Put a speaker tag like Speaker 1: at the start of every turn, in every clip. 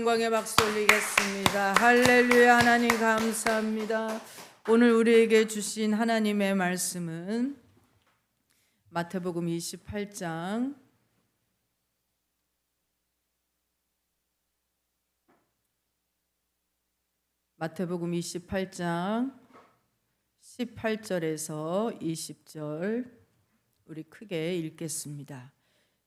Speaker 1: 영광의 박수 올리겠습니다. 할렐루야. 하나님 감사합니다. 오늘 우리에게 주신 하나님의 말씀은 마태복음 28장 18절에서 20절 우리 크게 읽겠습니다.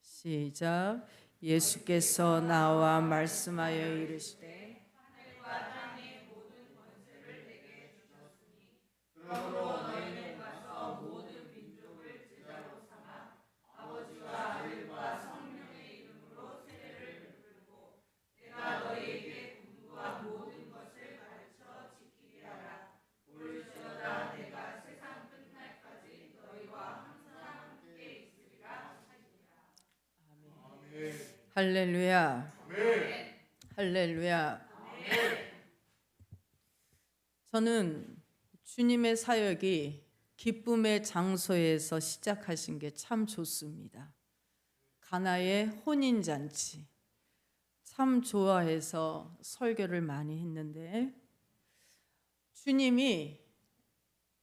Speaker 1: 시작. 예수께서 나와 말씀하여 이르시되 하늘과 땅의 모든 권세를 내게 주셨으니 그러므로 너희는 가서 모든 민족을 제자로 삼아 아버지와 아들과 성령의 이름으로 세례를 베풀고 내가 너희에게 분부한 모든 것을 가르쳐 지키게 하라. 볼지어다 내가 세상 끝날까지 너희와 항상 함께 있으리라 하시니라. 아멘. 할렐루야. 아멘. 할렐루야. 아멘. 저는 주님의 사역이 기쁨의 장소에서 시작하신 게 참 좋습니다. 가나의 혼인잔치 참 좋아해서 설교를 많이 했는데, 주님이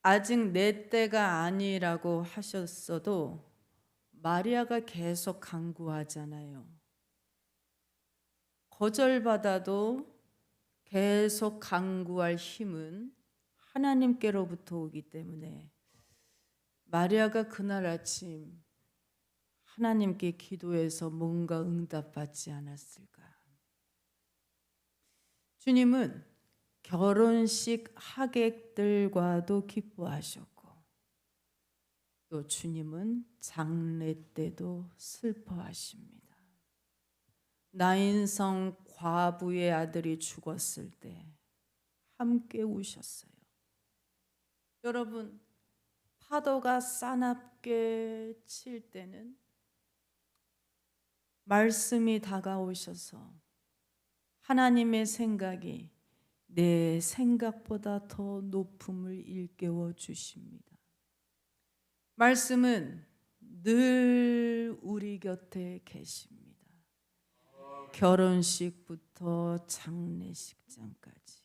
Speaker 1: 아직 내 때가 아니라고 하셨어도 마리아가 계속 간구하잖아요. 거절받아도 계속 간구할 힘은 하나님께로부터 오기 때문에 마리아가 그날 아침 하나님께 기도해서 뭔가 응답받지 않았을까? 주님은 결혼식 하객들과도 기뻐하셨고, 또 주님은 장례 때도 슬퍼하십니다. 나인성 과부의 아들이 죽었을 때 함께 우셨어요. 여러분, 파도가 싸납게 칠 때는 말씀이 다가오셔서 하나님의 생각이 내 생각보다 더 높음을 일깨워 주십니다. 말씀은 늘 우리 곁에 계십니다. 결혼식부터 장례식장까지,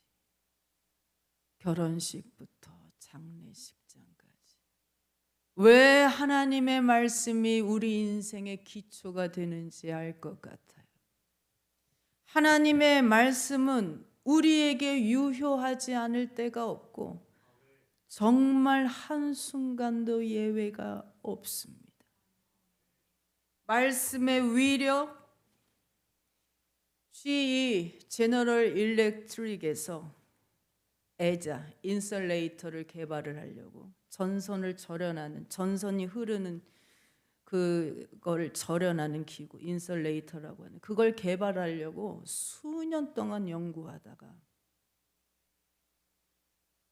Speaker 1: 결혼식부터 장례식장까지. 왜 하나님의 말씀이 우리 인생의 기초가 되는지 알 것 같아요. 하나님의 말씀은 우리에게 유효하지 않을 때가 없고 정말 한순간도 예외가 없습니다. 말씀의 위력, GE 제너럴 일렉트릭에서 에자 인설레이터를 개발을 하려고 전선을 절연하는, 전선이 흐르는 그걸 절연하는 기구, 인설레이터라고 하는 그걸 개발하려고 수년 동안 연구하다가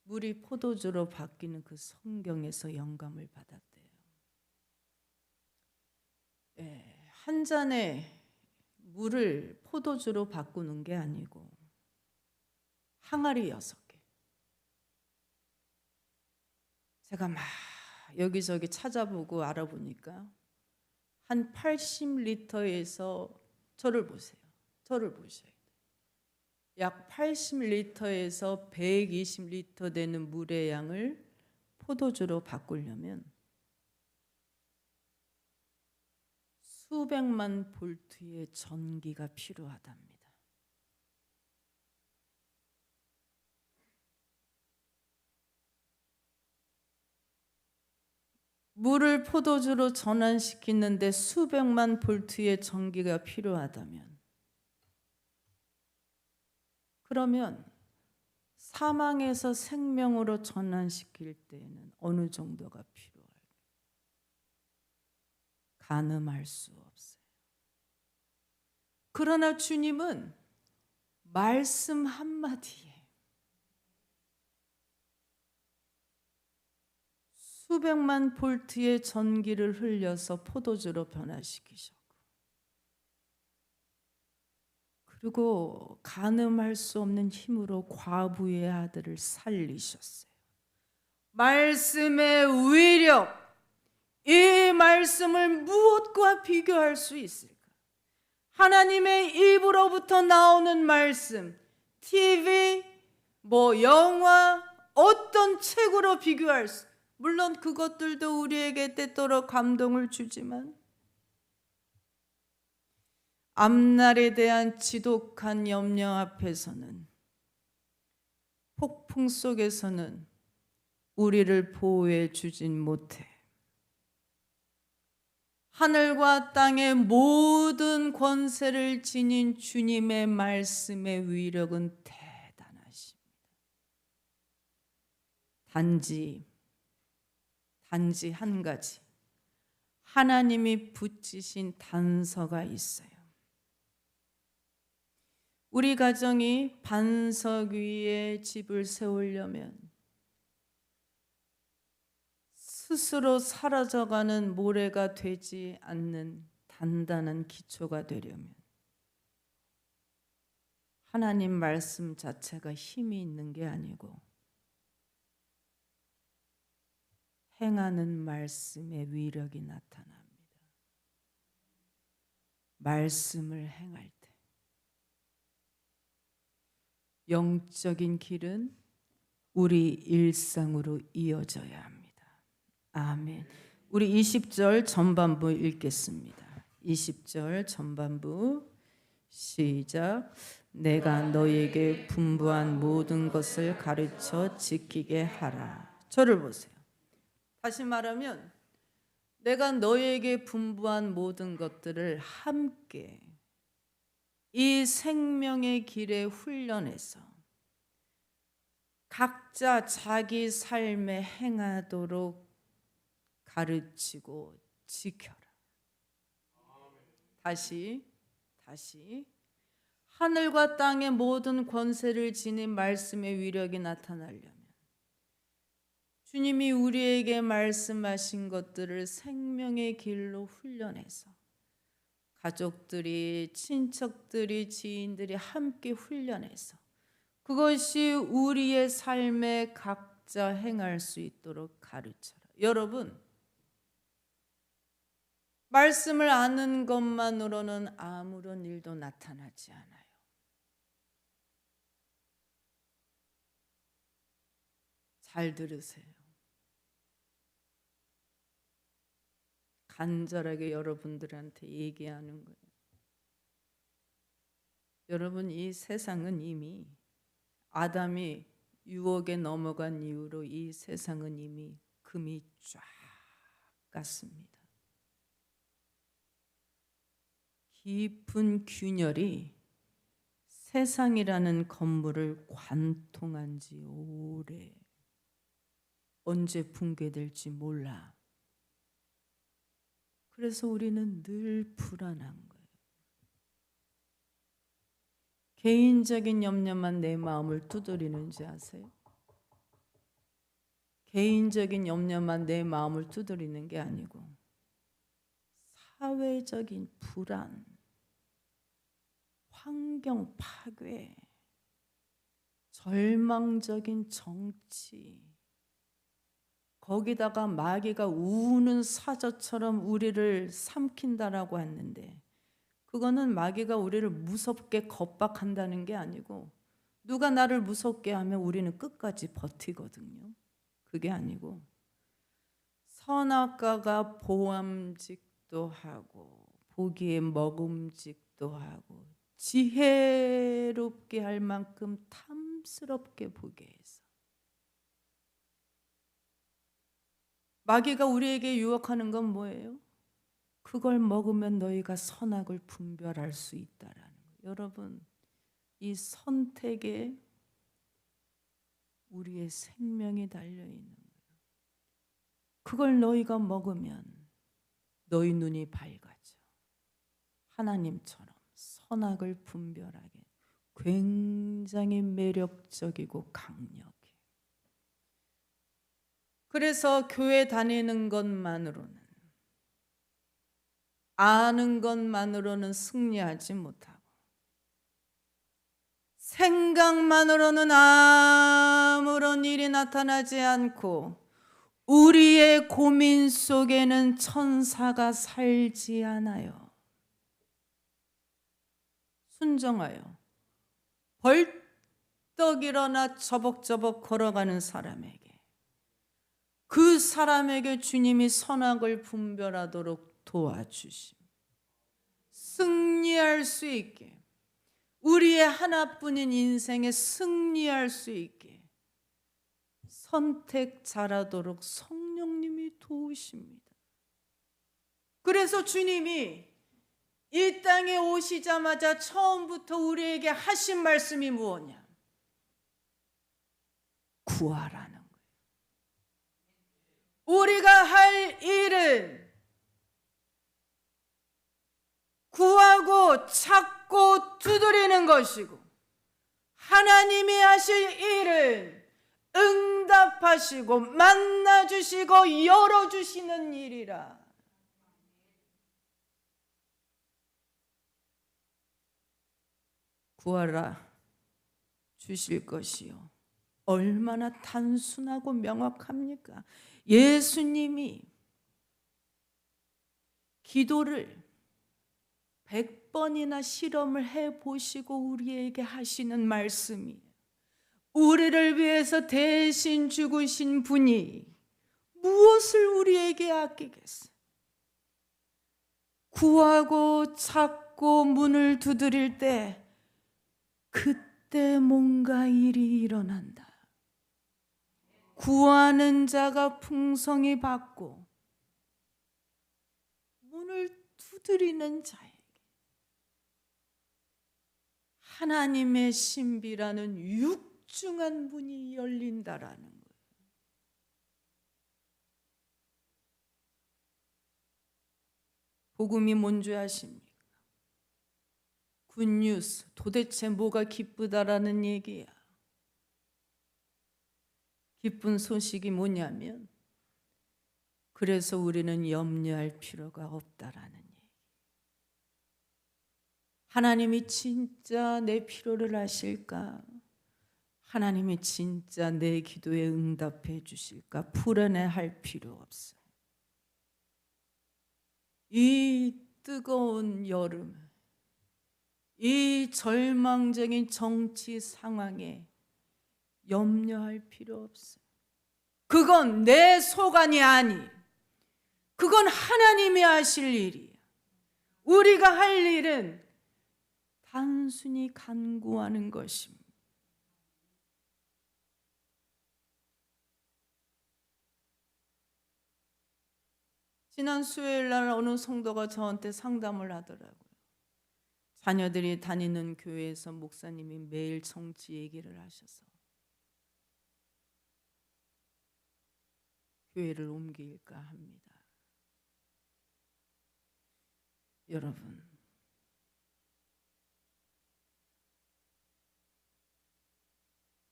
Speaker 1: 물이 포도주로 바뀌는 그 성경에서 영감을 받았대요. 한 잔의 물을 포도주로 바꾸는 게 아니고 항아리 6개. 제가 막 여기저기 찾아보고 알아보니까 한 80리터에서 저를 보세요. 저를 보셔야 돼요. 약 80리터에서 120리터 되는 물의 양을 포도주로 바꾸려면 수백만 볼트의 전기가 필요하답니다. 물을 포도주로 전환시키는데 수백만 볼트의 전기가 필요하다면, 그러면 사망에서 생명으로 전환시킬 때에는 어느 정도가 필요할까요? 가늠할 수 없어요. 그러나 주님은 말씀 한마디에 수백만 볼트의 전기를 흘려서 포도주로 변화시키셨고, 그리고 가늠할 수 없는 힘으로 과부의 아들을 살리셨어요. 말씀의 위력, 이 말씀을 무엇과 비교할 수 있을까? 하나님의 입으로부터 나오는 말씀, TV, 영화, 어떤 책으로 비교할 수, 물론 그것들도 우리에게 때때로 감동을 주지만 앞날에 대한 지독한 염려 앞에서는, 폭풍 속에서는 우리를 보호해 주진 못해. 하늘과 땅의 모든 권세를 지닌 주님의 말씀의 위력은 대단하십니다. 단지 한 가지, 하나님이 붙이신 단서가 있어요. 우리 가정이 반석 위에 집을 세우려면, 스스로 사라져가는 모래가 되지 않는 단단한 기초가 되려면 하나님 말씀 자체가 힘이 있는 게 아니고 행하는 말씀의 위력이 나타납니다. 말씀을 행할 때 영적인 길은 우리 일상으로 이어져야 합니다. 아멘. 우리 20절 전반부 읽겠습니다. 20절 전반부 시작. 내가 너희에게 분부한 모든 것을 가르쳐 지키게 하라. 저를 보세요. 다시 말하면 내가 너희에게 분부한 모든 것들을 함께 이 생명의 길에 훈련해서 각자 자기 삶에 행하도록 가르치고 지켜라. 다시 하늘과 땅의 모든 권세를 지닌 말씀의 위력이 나타나려면 주님이 우리에게 말씀하신 것들을 생명의 길로 훈련해서 가족들이, 친척들이, 지인들이 함께 훈련해서 그것이 우리의 삶에 각자 행할 수 있도록 가르쳐라. 여러분, 말씀을 아는 것만으로는 아무런 일도 나타나지 않아요. 잘 들으세요. 간절하게 여러분들한테 얘기하는 거예요. 여러분, 이 세상은 이미 아담이 유혹에 넘어간 이후로 이 세상은 이미 금이 쫙 갔습니다. 깊은 균열이 세상이라는 건물을 관통한 지 오래. 언제 붕괴될지 몰라. 그래서 우리는 늘 불안한 거예요. 개인적인 염려만 내 마음을 두드리는지 아세요? 개인적인 염려만 내 마음을 두드리는 게 아니고 사회적인 불안, 환경 파괴, 절망적인 정치, 거기다가 마귀가 우는 사자처럼 우리를 삼킨다라고 했는데 그거는 마귀가 우리를 무섭게 겁박한다는 게 아니고 누가 나를 무섭게 하면 우리는 끝까지 버티거든요. 그게 아니고 선악과가 보암직도 하고 보기에 먹음직도 하고 지혜롭게 할 만큼 탐스럽게 보게 해서 마귀가 우리에게 유혹하는 건 뭐예요? 그걸 먹으면 너희가 선악을 분별할 수 있다라는 거예요. 여러분, 이 선택에 우리의 생명이 달려있는 거예요. 그걸 너희가 먹으면 너희 눈이 밝아져. 하나님처럼 선악을 분별하게 굉장히 매력적이고 강력해. 그래서 교회 다니는 것만으로는, 아는 것만으로는 승리하지 못하고 생각만으로는 아무런 일이 나타나지 않고 우리의 고민 속에는 천사가 살지 않아요. 순정하여 벌떡 일어나 저벅저벅 걸어가는 사람에게, 그 사람에게 주님이 선악을 분별하도록 도와주십니다. 승리할 수 있게, 우리의 하나뿐인 인생에 승리할 수 있게 선택 잘하도록 성령님이 도우십니다. 그래서 주님이 이 땅에 오시자마자 처음부터 우리에게 하신 말씀이 무엇냐? 구하라는 거예요. 우리가 할 일은 구하고 찾고 두드리는 것이고, 하나님이 하실 일은 응답하시고 만나주시고 열어주시는 일이라. 구하라 주실 것이요. 얼마나 단순하고 명확합니까? 예수님이 기도를 100번이나 실험을 해보시고 우리에게 하시는 말씀이, 우리를 위해서 대신 죽으신 분이 무엇을 우리에게 아끼겠어요? 구하고 찾고 문을 두드릴 때 그때 뭔가 일이 일어난다. 구하는 자가 풍성히 받고 문을 두드리는 자에게 하나님의 신비라는 육중한 문이 열린다라는 거예요. 복음이 뭔지 아십니까? 굿뉴스, 도대체 뭐가 기쁘다라는 얘기야. 기쁜 소식이 뭐냐면, 그래서 우리는 염려할 필요가 없다라는 얘기. 하나님이 진짜 내 필요를 아실까? 하나님이 진짜 내 기도에 응답해 주실까? 불안해할 필요 없어요. 이 뜨거운 여름, 이 절망적인 정치 상황에 염려할 필요 없어요. 그건 내 소관이 아니, 그건 하나님이 하실 일이야. 우리가 할 일은 단순히 간구하는 것입니다. 지난 수요일 날 어느 성도가 저한테 상담을 하더라고요. 자녀들이 다니는 교회에서 목사님이 매일 정치 얘기를 하셔서 교회를 옮길까 합니다. 여러분,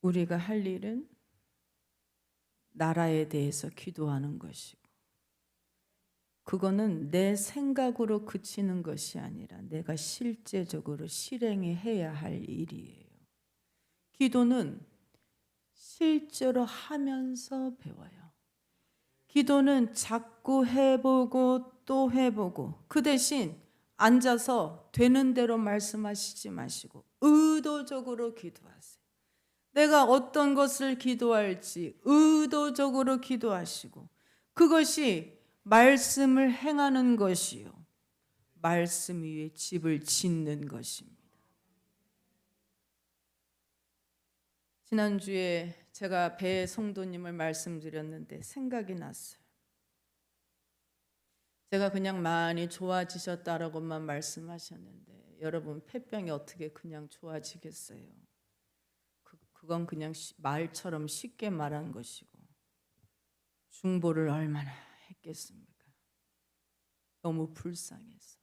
Speaker 1: 우리가 할 일은 나라에 대해서 기도하는 것이고, 그거는 내 생각으로 그치는 것이 아니라 내가 실제적으로 실행해야 할 일이에요. 기도는 실제로 하면서 배워요. 기도는 자꾸 해보고 또 해보고, 그 대신 앉아서 되는 대로 말씀하시지 마시고 의도적으로 기도하세요. 내가 어떤 것을 기도할지 의도적으로 기도하시고, 그것이 말씀을 행하는 것이요, 말씀 위에 집을 짓는 것입니다. 지난주에 제가 배 성도님을 말씀드렸는데 생각이 났어요. 제가 그냥 많이 좋아지셨다라고만 말씀하셨는데, 여러분, 폐병이 어떻게 그냥 좋아지겠어요? 그건 그냥 말처럼 쉽게 말한 것이고, 중보를 얼마나 했겠습니까? 너무 불쌍해서.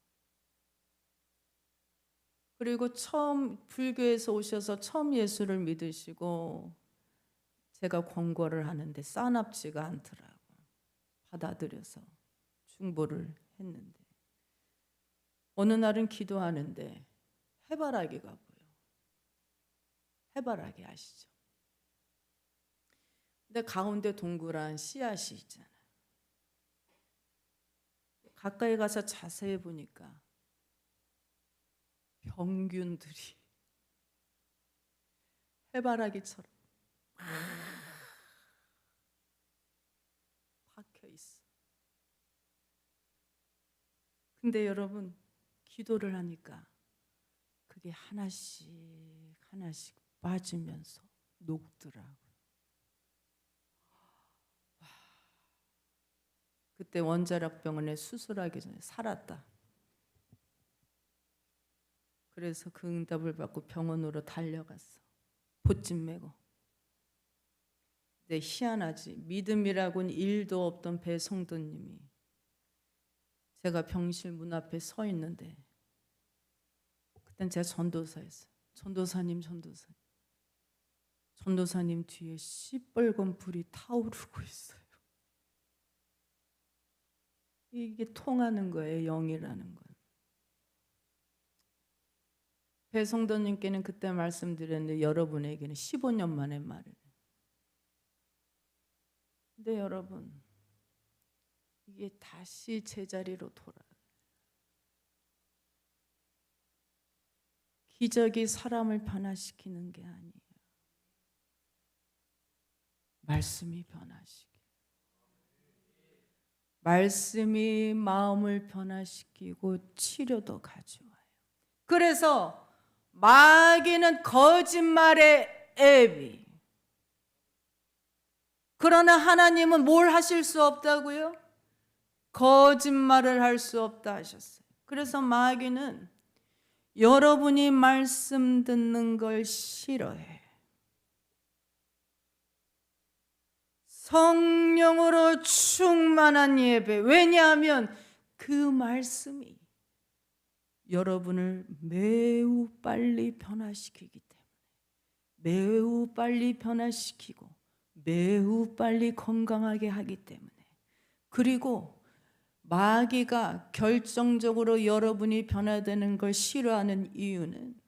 Speaker 1: 그리고 처음 불교에서 오셔서 처음 예수를 믿으시고 제가 권고를 하는데 싸납지가 않더라고. 받아들여서 중보를 했는데, 어느 날은 기도하는데 해바라기가 보여. 해바라기 아시죠? 근데 가운데 동그란 씨앗이 있잖아요. 가까이 가서 자세히 보니까 병균들이 해바라기처럼 박혀 있어. 근데 여러분, 기도를 하니까 그게 하나씩 하나씩 빠지면서 녹더라고요. 그때 원자력병원에 수술하기 전에 살았다. 그래서 그 응답을 받고 병원으로 달려갔어. 보찜 메고. 근데 희한하지, 믿음이라고는 1도 없던 배성도님이 제가 병실 문 앞에 서 있는데, 그땐 제가 전도사였어요. 전도사님 뒤에 시뻘건 불이 타오르고 있어요. 이게 통하는 거예요, 영이라는 건. 배성도님께는 그때 말씀드렸는데 여러분에게는 15년 만에 말이에요. 근데 여러분, 이게 다시 제자리로 돌아요. 기적이 사람을 변화시키는 게 아니에요. 말씀이 변화시켜요. 말씀이 마음을 변화시키고 치료도 가져와요. 그래서 마귀는 거짓말의 애비. 그러나 하나님은 뭘 하실 수 없다고요? 거짓말을 할 수 없다 하셨어요. 그래서 마귀는 여러분이 말씀 듣는 걸 싫어해. 성령으로 충만한 예배. 왜냐하면 그 말씀이 여러분을 매우 빨리 변화시키기 때문에, 매우 빨리 변화시키고 매우 빨리 건강하게 하기 때문에, 그리고 마귀가 결정적으로 여러분이 변화되는 걸 싫어하는 이유는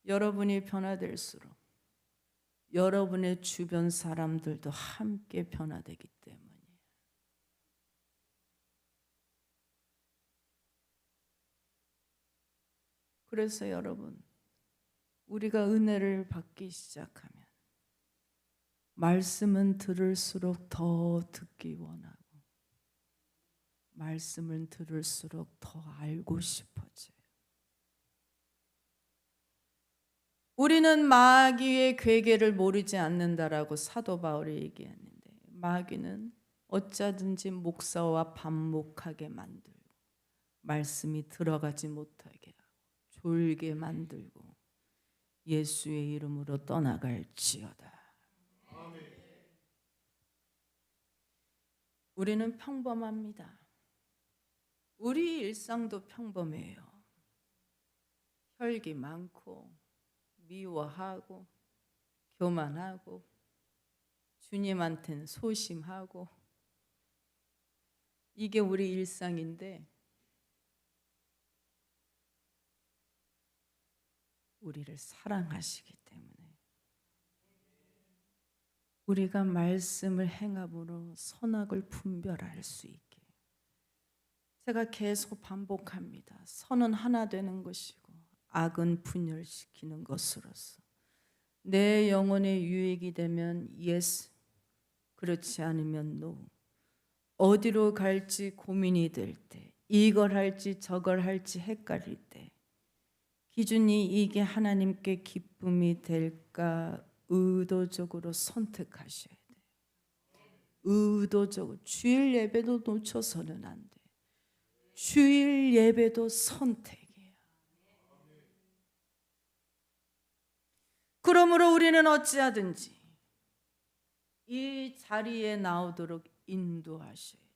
Speaker 1: 여러분이 변화될수록 여러분의 주변 사람들도 함께 변화되기 때문이에요. 그래서 여러분, 우리가 은혜를 받기 시작하면 말씀은 들을수록 더 듣기 원하고, 말씀을 들을수록 더 알고 싶어져요. 우리는 마귀의 괴계를 모르지 않는다라고 사도 바울이 얘기했는데, 마귀는 어쩌든지 목사와 반목하게 만들고 말씀이 들어가지 못하게 하고 졸게 만들고 예수의 이름으로 떠나갈지어다. 우리는 평범합니다. 우리 일상도 평범해요. 혈기 많고 미워하고 교만하고 주님한테는 소심하고, 이게 우리 일상인데 우리를 사랑하시기 때문에 우리가 말씀을 행함으로 선악을 분별할 수 있게, 제가 계속 반복합니다. 선은 하나 되는 것이고 악은 분열시키는 것으로서 내 영혼에 유익이 되면 yes, 그렇지 않으면 no. 어디로 갈지 고민이 될 때, 이걸 할지 저걸 할지 헷갈릴 때 기준이 이게 하나님께 기쁨이 될까 의도적으로 선택하셔야 돼요. 의도적으로. 주일 예배도 놓쳐서는 안 돼. 주일 예배도 선택이에요. 그러므로 우리는 어찌하든지 이 자리에 나오도록 인도하셔야 돼요.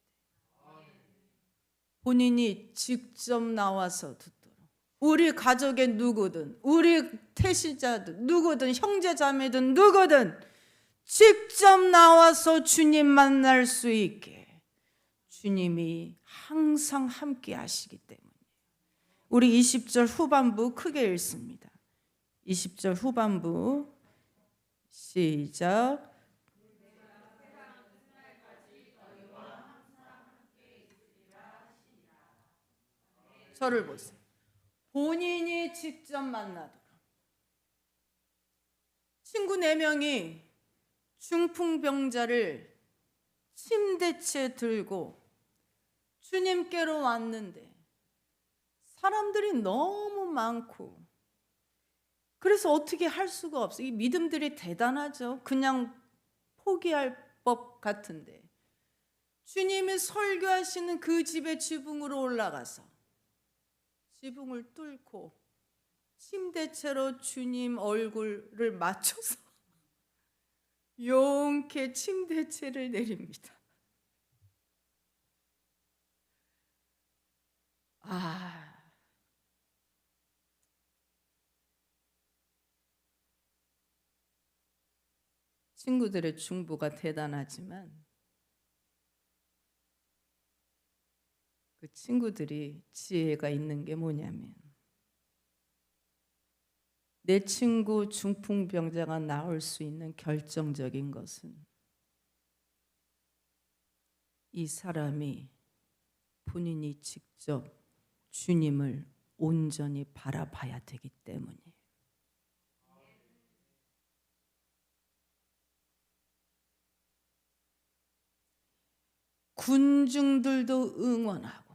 Speaker 1: 본인이 직접 나와서 듣도록. 우리 가족의 누구든, 우리 태시자든 누구든, 형제자매든 누구든 직접 나와서 주님 만날 수 있게 주님이 항상 함께 하시기 때문에, 우리 20절 후반부 크게 읽습니다. 20절 후반부 시작. 저를 보세요. 본인이 직접 만나도록. 친구 4명이 중풍병자를 침대째 들고 주님께로 왔는데 사람들이 너무 많고 그래서 어떻게 할 수가 없어요. 이 믿음들이 대단하죠. 그냥 포기할 법 같은데 주님이 설교하시는 그 집의 지붕으로 올라가서 지붕을 뚫고 침대채로 주님 얼굴을 맞춰서 용케 침대채를 내립니다. 친구들의 중보가 대단하지만 그 친구들이 지혜가 있는 게 뭐냐면 내 친구 중풍병자가 나올 수 있는 결정적인 것은 이 사람이 본인이 직접 주님을 온전히 바라봐야 되기 때문이에요. 군중들도 응원하고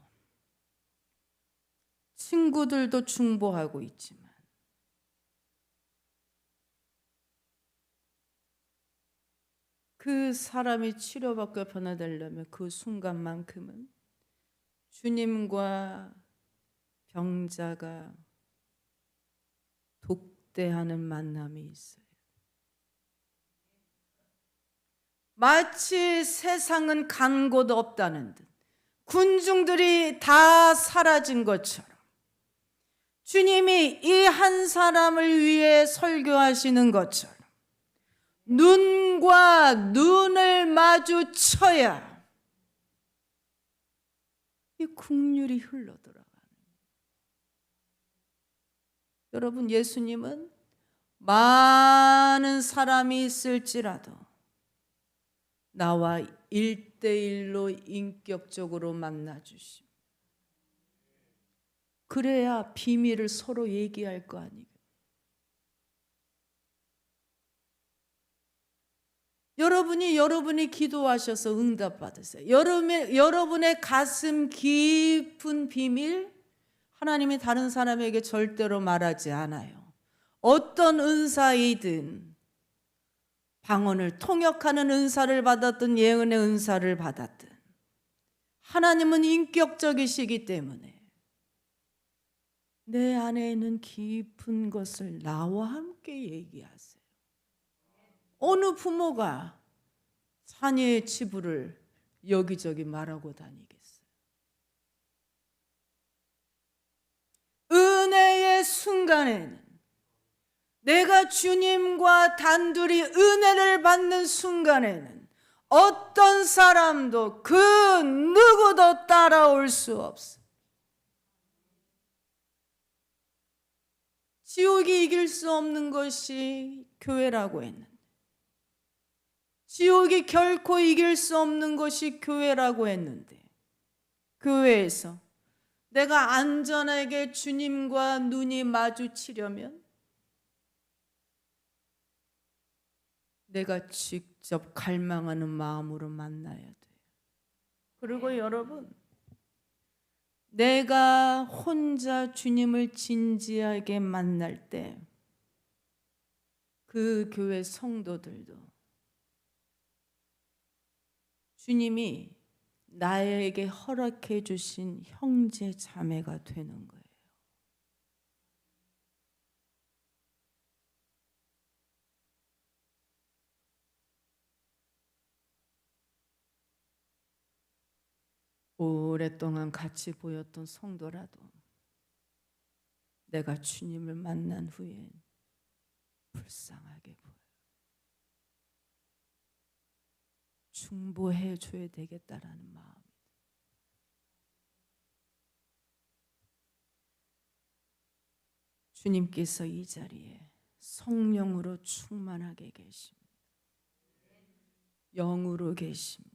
Speaker 1: 친구들도 중보하고 있지만 그 사람이 치료받고 변화되려면 그 순간만큼은 주님과 병자가 독대하는 만남이 있어요. 마치 세상은 간 곳 없다는 듯 군중들이 다 사라진 것처럼 주님이 이 한 사람을 위해 설교하시는 것처럼 눈과 눈을 마주쳐야 이 국률이 흘러들어가는. 여러분, 예수님은 많은 사람이 있을지라도 나와 1대1로 인격적으로 만나주시오. 그래야 비밀을 서로 얘기할 거 아니에요. 여러분이 기도하셔서 응답받으세요. 여러분의 가슴 깊은 비밀 하나님이 다른 사람에게 절대로 말하지 않아요. 어떤 은사이든 방언을 통역하는 은사를 받았든 예언의 은사를 받았든 하나님은 인격적이시기 때문에 내 안에 있는 깊은 것을 나와 함께 얘기하세요. 어느 부모가 자녀의 치부를 여기저기 말하고 다니겠어요? 은혜의 순간에는 내가 주님과 단둘이 은혜를 받는 순간에는 어떤 사람도 그 누구도 따라올 수 없어. 지옥이 이길 수 없는 것이 교회라고 했는데 지옥이 결코 이길 수 없는 것이 교회라고 했는데 교회에서 내가 안전하게 주님과 눈이 마주치려면 내가 직접 갈망하는 마음으로 만나야 돼요. 그리고 여러분, 내가 혼자 주님을 진지하게 만날 때 그 교회 성도들도 주님이 나에게 허락해 주신 형제 자매가 되는 거예요. 오랫동안 같이 보였던 성도라도 내가 주님을 만난 후엔 불쌍하게 보여요. 중보해 줘야 되겠다라는 마음이. 주님께서 이 자리에 성령으로 충만하게 계십니다. 영으로 계십니다.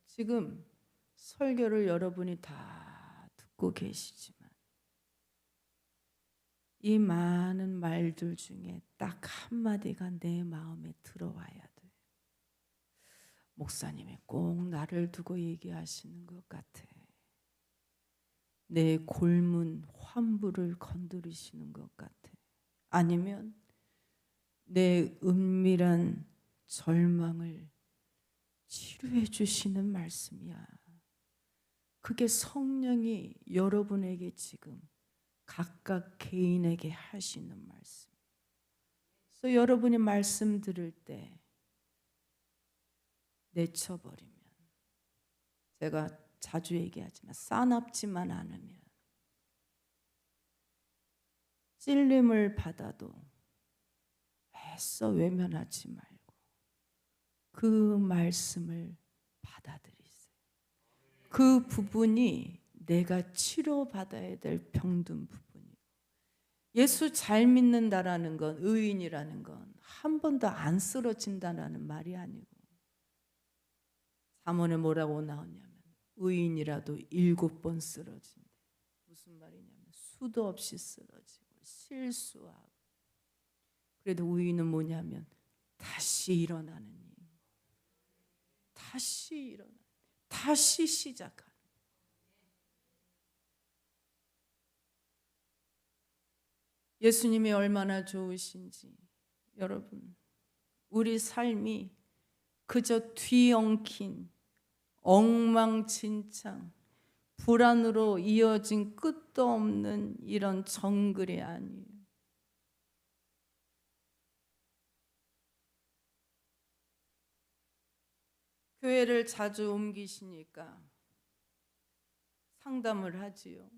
Speaker 1: 지금 설교를 여러분이 다 듣고 계시지만 이 많은 말들 중에 딱 한마디가 내 마음에 들어와야 돼. 목사님이 꼭 나를 두고 얘기하시는 것 같아. 내 골문 환부를 건드리시는 것 같아. 아니면 내 은밀한 절망을 치료해 주시는 말씀이야. 그게 성령이 여러분에게 지금 각각 개인에게 하시는 말씀. 그래서 여러분이 말씀 들을 때 내쳐버리면, 제가 자주 얘기하지만 싸납지만 않으면, 찔림을 받아도 애써 외면하지 말고 그 말씀을 받아들이세요. 그 부분이 내가 치료받아야 될 병든 부분이고, 예수 잘 믿는다라는 건, 의인이라는 건 한 번도 안 쓰러진다라는 말이 아니고, 잠언에 뭐라고 나오냐면 의인이라도 7번 쓰러진대. 무슨 말이냐면 수도 없이 쓰러지고 실수하고, 그래도 의인은 뭐냐면 다시 일어나는 일, 다시 일어나, 다시 시작하는. 예수님이 얼마나 좋으신지 여러분, 우리 삶이 그저 뒤엉킨 엉망진창 불안으로 이어진 끝도 없는 이런 정글이 아니에요. 교회를 자주 옮기시니까 상담을 하지요.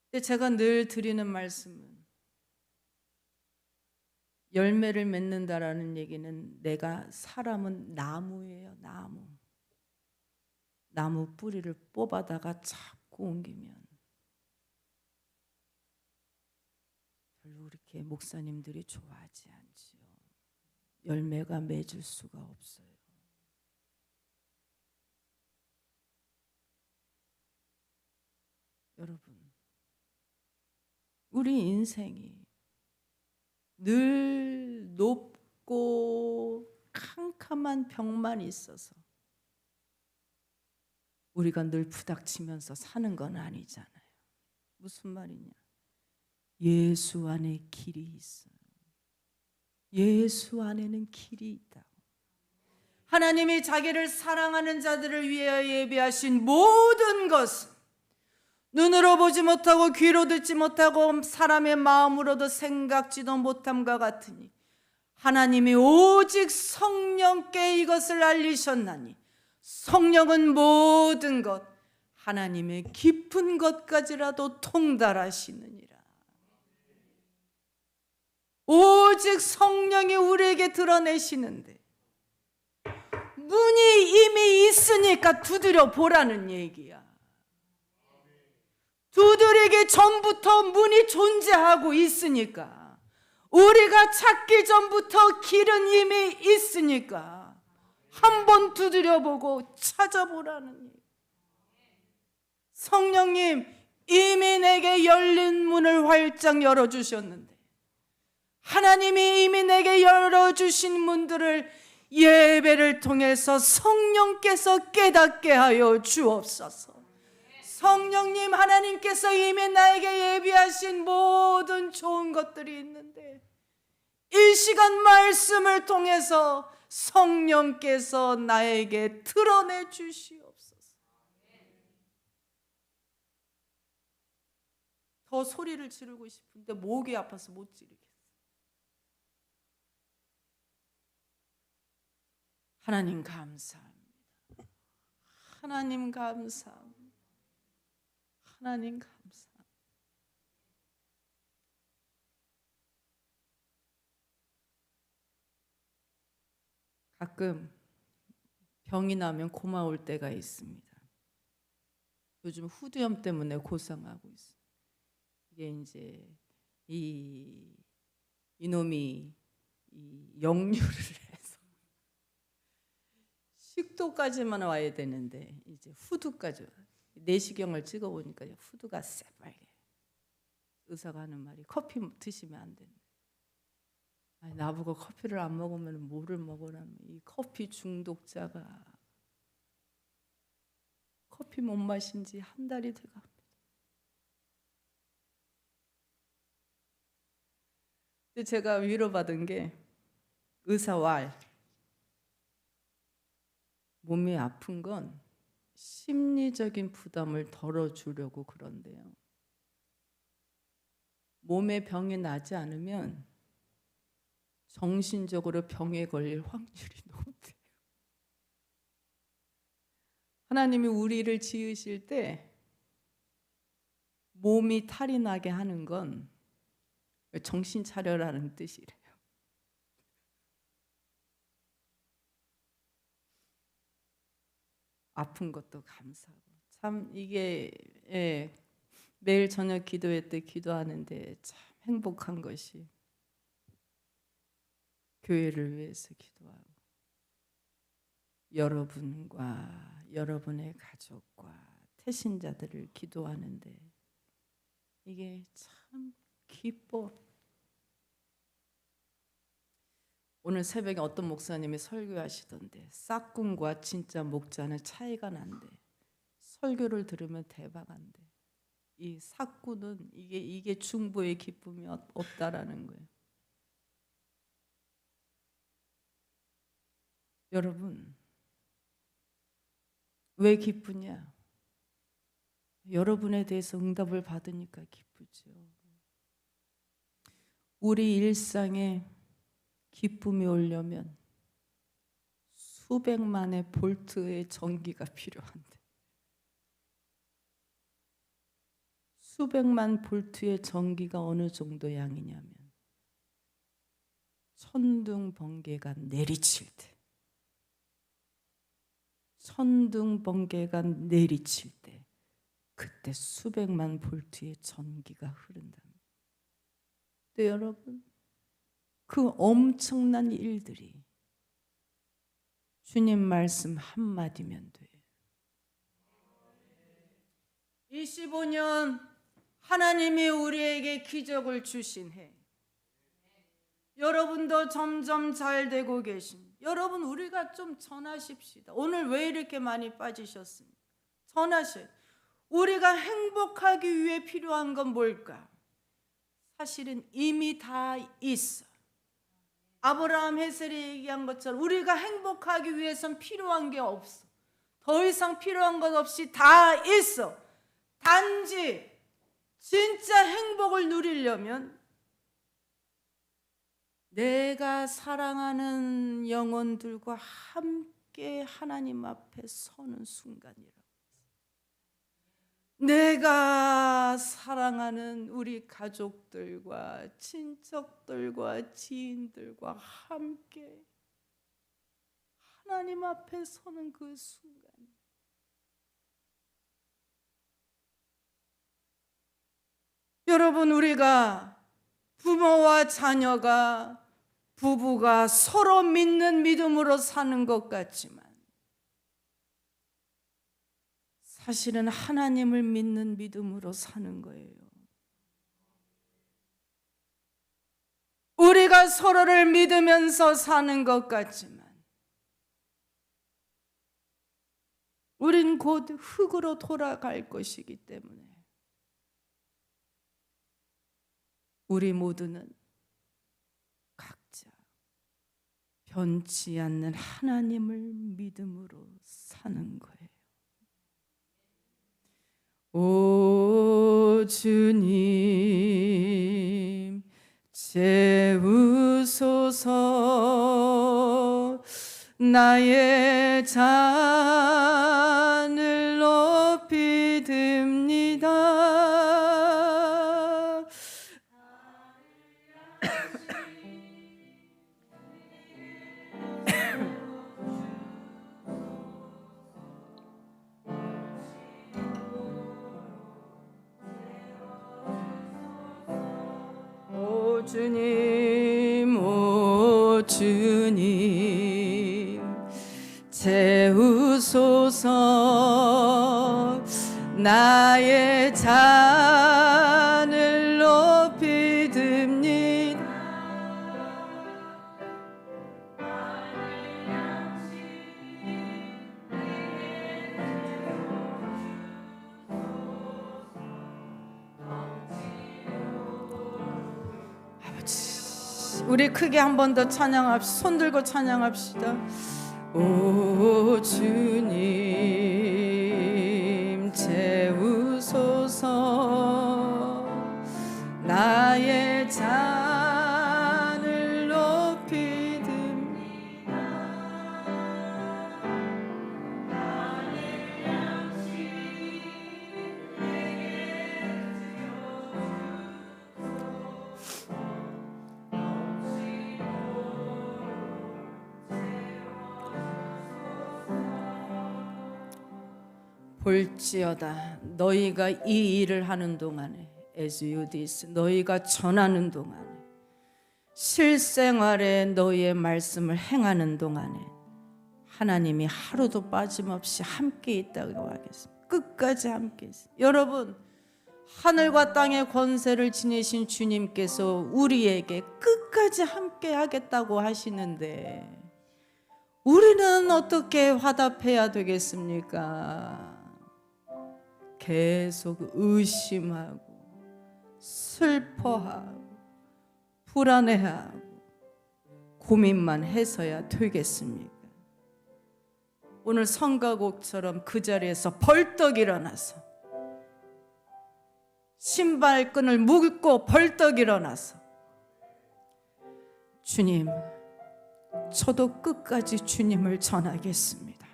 Speaker 1: 근데 제가 늘 드리는 말씀은, 열매를 맺는다라는 얘기는 내가, 사람은 나무예요. 나무 뿌리를 뽑아다가 자꾸 옮기면 별로 그렇게 목사님들이 좋아하지 않지요. 열매가 맺을 수가 없어요. 여러분, 우리 인생이 늘 높고 캄캄한 벽만 있어서 우리가 늘 부닥치면서 사는 건 아니잖아요. 무슨 말이냐? 예수 안에 길이 있어요. 예수 안에는 길이 있다고. 하나님이 자기를 사랑하는 자들을 위하여 예비하신 모든 것은 눈으로 보지 못하고 귀로 듣지 못하고 사람의 마음으로도 생각지도 못함과 같으니 하나님이 오직 성령께 이것을 알리셨나니 성령은 모든 것, 하나님의 깊은 것까지라도 통달하시느니라. 오직 성령이 우리에게 드러내시는데, 문이 이미 있으니까 두드려 보라는 얘기야. 두드리기 전부터 문이 존재하고 있으니까, 우리가 찾기 전부터 길은 이미 있으니까 한번 두드려보고 찾아보라는 얘기. 성령님 이미 내게 열린 문을 활짝 열어주셨는데, 하나님이 이미 내게 열어주신 문들을 예배를 통해서 성령께서 깨닫게 하여 주옵소서. 성령님, 하나님께서 이미 나에게 예비하신 모든 좋은 것들이 있는데 이 시간 말씀을 통해서 성령께서 나에게 드러내 주시옵소서. 더 소리를 지르고 싶은데 목이 아파서 못 지르겠어요. 하나님 감사합니다. 하나님 감사합니다. 하나님 감사합니다. 가끔 병이 나면 고마울 때가 있습니다. 요즘 후두염 때문에 고생하고 있어요. 이게 이제 이놈이 역류를 해서 식도까지만 와야 되는데 이제 후두까지 와요. 내시경을 찍어보니까 후두가 새빨개. 의사가 하는 말이 커피 드시면 안 된다. 아니, 나보고 커피를 안 먹으면 뭐를 먹으라면 이 커피 중독자가 커피 못 마신 지 한 달이 돼갑니다. 근데 제가 위로받은 게 의사 말, 몸이 아픈 건 심리적인 부담을 덜어주려고 그런데요. 몸에 병이 나지 않으면 정신적으로 병에 걸릴 확률이 높대요. 하나님이 우리를 지으실 때 몸이 탈이 나게 하는 건 정신 차려라는 뜻이래요. 아픈 것도 감사하고 참 이게 매일 저녁 기도회 때 기도하는데 참 행복한 것이 교회를 위해서 기도하고 여러분과 여러분의 가족과 태신자들을 기도하는데 이게 참 기뻐. 오늘 새벽에 어떤 목사님이 설교하시던데 싹군과 진짜 목자는 차이가 난대. 설교를 들으면 대박 안 돼. 이 싹군은 이게 중보의 기쁨이 없다라는 거예요. 여러분 왜 기쁘냐? 여러분에 대해서 응답을 받으니까 기쁘죠. 우리 일상에 기쁨이 오려면 수백만의 볼트의 전기가 필요한데 수백만 볼트의 전기가 어느 정도 양이냐면 천둥 번개가 내리칠 때 천둥 번개가 내리칠 때 그때 수백만 볼트의 전기가 흐른답니다. 근데 여러분 그 엄청난 일들이 주님 말씀 한마디면 돼요. 25년 하나님이 우리에게 기적을 주신 해. 여러분도 점점 잘 되고 계십니다. 여러분 우리가 좀 전하십시다. 오늘 왜 이렇게 많이 빠지셨습니까? 전하셔요. 우리가 행복하기 위해 필요한 건 뭘까? 사실은 이미 다 있어. 아브라함 헤셀이 얘기한 것처럼 우리가 행복하기 위해선 필요한 게 없어. 더 이상 필요한 것 없이 다 있어. 단지 진짜 행복을 누리려면 내가 사랑하는 영혼들과 함께 하나님 앞에 서는 순간이라고. 내가 사랑하는 우리 가족들과 친척들과 지인들과 함께 하나님 앞에 서는 그 순간. 여러분 우리가 부모와 자녀가 부부가 서로 믿는 믿음으로 사는 것 같지만 사실은 하나님을 믿는 믿음으로 사는 거예요. 우리가 서로를 믿으면서 사는 것 같지만 우린 곧 흙으로 돌아갈 것이기 때문에 우리 모두는 각자 변치 않는 하나님을 믿음으로 사는 거예요. 오 주님 채우소서. 나의 잔을 높이 듭니다. 오 주님, 오 주님 채우소서. 나의 잔을 우리 크게 한 번 더 찬양합시다. 손 들고 찬양합시다. 오 주님 채우소서 나의 잔을 높이 듭니다. 나의 양식 내게 주옵소서. 볼지어다 너희가 이 일을 하는 동안에 as you this 너희가 전하는 동안에 실생활에 너희의 말씀을 행하는 동안에 하나님이 하루도 빠짐없이 함께 있다고 하겠습니다. 끝까지 함께 있습니다. 여러분 하늘과 땅의 권세를 지니신 주님께서 우리에게 끝까지 함께 하겠다고 하시는데 우리는 어떻게 화답해야 되겠습니까? 계속 의심하고 슬퍼하고 불안해하고 고민만 해서야 되겠습니까? 오늘 성가곡처럼 그 자리에서 벌떡 일어나서 신발끈을 묶고 벌떡 일어나서 주님, 저도 끝까지 주님을 전하겠습니다.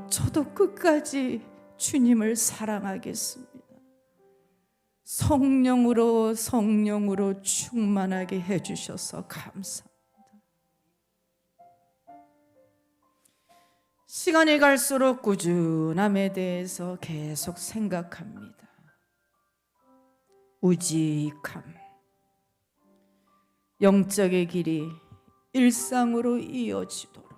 Speaker 1: 저도 끝까지 주님을 사랑하겠습니다. 성령으로 충만하게 해주셔서 감사합니다. 시간이 갈수록 꾸준함에 대해서 계속 생각합니다. 우직함, 영적의 길이 일상으로 이어지도록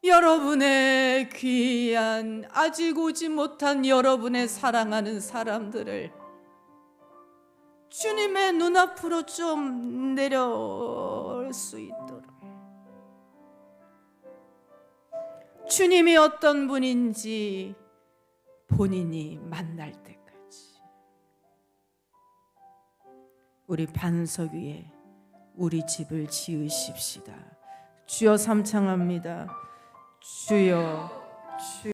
Speaker 1: 여러분의 귀한 아직 오지 못한 여러분의 사랑하는 사람들을 주님의 눈앞으로 좀 내려올 수 있도록 주님이 어떤 분인지 본인이 만날 때까지 우리 반석 위에 우리 집을 지으십시다. 주여 삼창합니다. 주여